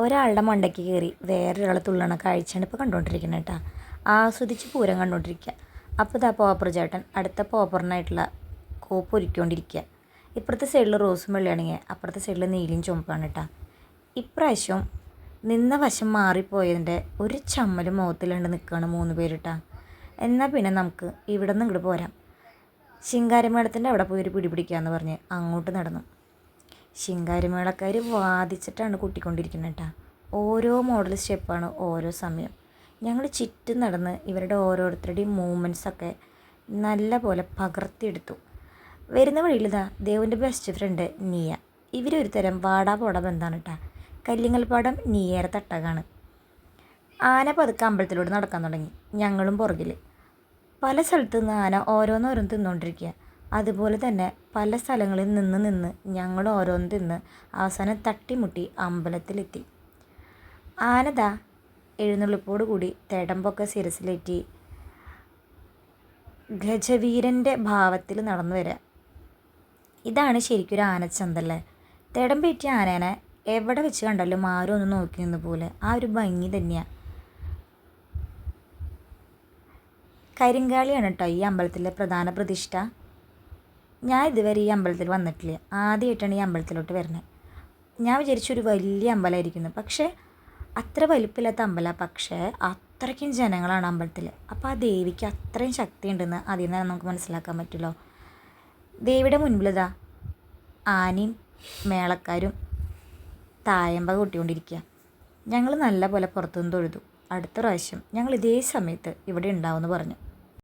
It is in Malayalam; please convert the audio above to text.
ഒരാളുടെ മണ്ടയ്ക്ക് കയറി വേറൊരാൾ തുള്ളണ കാഴ്ചയാണ് ഇപ്പോൾ കണ്ടുകൊണ്ടിരിക്കുന്നത് കേട്ടോ. ആസ്വദിച്ച് പൂരം കണ്ടുകൊണ്ടിരിക്കുക. അപ്പോൾ ഇതാ പോപ്പർ ചേട്ടൻ അടുത്ത പോപ്പറിനായിട്ടുള്ള കോപ്പ് ഒരുക്കിക്കൊണ്ടിരിക്കുക. ഇപ്പുറത്തെ സൈഡിൽ റോസും വെള്ളയാണെങ്കിൽ അപ്പുറത്തെ സൈഡിൽ നീലയും ചുമപ്പാണ് കേട്ടോ. ഇപ്രാവശ്യം നിന്ന വശം മാറിപ്പോയതിൻ്റെ ഒരു ചമ്മലും മുഖത്തിലുണ്ട് നിൽക്കുകയാണ് 3 പേരിട്ടാ. എന്നാൽ പിന്നെ നമുക്ക് ഇവിടെ നിന്ന് ഇങ്ങോട്ട് പോരാം, ശിങ്കാരിമേളത്തിൻ്റെ അവിടെ പോയി ഒരു പിടി പിടിക്കാമെന്ന് പറഞ്ഞ് അങ്ങോട്ട് നടന്നു. ശിങ്കാരിമേളക്കാർ വാദിച്ചിട്ടാണ് കൂട്ടിക്കൊണ്ടിരിക്കുന്നത് കേട്ടോ. ഓരോ മോഡൽ സ്റ്റെപ്പാണ് ഓരോ സമയം. ഞങ്ങൾ ചുറ്റും നടന്ന് ഇവരുടെ ഓരോരുത്തരുടെയും മൂവ്മെൻറ്റ്സൊക്കെ നല്ല പോലെ പകർത്തിയെടുത്തു. വരുന്ന വഴിയിലിതാ ദേവുവിൻ്റെ ബെസ്റ്റ് ഫ്രണ്ട് നിയ. ഇവരൊരു തരം വാടാ പോടാ ബന്ധമാണ് കേട്ടോ. കല്ലിങ്ങൽപ്പാടം നിയേറെ തട്ടകാണ്. ആന പതുക്കെ അമ്പലത്തിലൂടെ നടക്കാൻ തുടങ്ങി, ഞങ്ങളും പുറകിൽ. പല സ്ഥലത്തു നിന്ന് ആന ഓരോന്നോരോന്ന് തിന്നുകൊണ്ടിരിക്കുക. അതുപോലെ തന്നെ പല സ്ഥലങ്ങളിൽ നിന്ന് ഞങ്ങൾ ഓരോന്ന് തിന്ന് അവസാനം തട്ടിമുട്ടി അമ്പലത്തിലെത്തി. ആനദാ എഴുന്നള്ളിപ്പോട് കൂടി തേടമ്പൊക്കെ ശിരസിലേറ്റി ഗജവീരൻ്റെ ഭാവത്തിൽ നടന്നു വരിക. ഇതാണ് ശരിക്കൊരു ആനച്ചന്തല്ലേ. തേടം പേറ്റിയ ആനേനെ എവിടെ വെച്ച് കണ്ടാലും ആരും ഒന്ന് നോക്കി നിന്ന് പോലെ ആ ഒരു ഭംഗി തന്നെയാണ്. കരിങ്കാളിയാണ് കേട്ടോ ഈ അമ്പലത്തിലെ പ്രധാന പ്രതിഷ്ഠ. ഞാൻ ഇതുവരെ ഈ അമ്പലത്തിൽ വന്നിട്ടില്ല, ആദ്യമായിട്ടാണ് ഈ അമ്പലത്തിലോട്ട് വരുന്നത്. ഞാൻ വിചാരിച്ചൊരു വലിയ അമ്പലമായിരിക്കുന്നു, പക്ഷേ അത്ര വലിപ്പമില്ലാത്ത അമ്പലമാണ്, പക്ഷേ അത്രയ്ക്കും ജനങ്ങളാണ് അമ്പലത്തിൽ. അപ്പോൾ ആ ദേവിക്ക് അത്രയും ശക്തി ഉണ്ടെന്ന് അതിൽ നിന്ന് നമുക്ക് മനസ്സിലാക്കാൻ പറ്റുമല്ലോ. ദേവിയുടെ മുൻപിലിതാ ആനയും മേളക്കാരും തായമ്പ കൂട്ടിക്കൊണ്ടിരിക്കുക. ഞങ്ങൾ നല്ല പോലെ പുറത്തുനിന്ന് തൊഴുതു. അടുത്ത പ്രാവശ്യം ഞങ്ങൾ ഇതേ സമയത്ത് ഇവിടെ ഉണ്ടാവുമെന്ന് പറഞ്ഞു.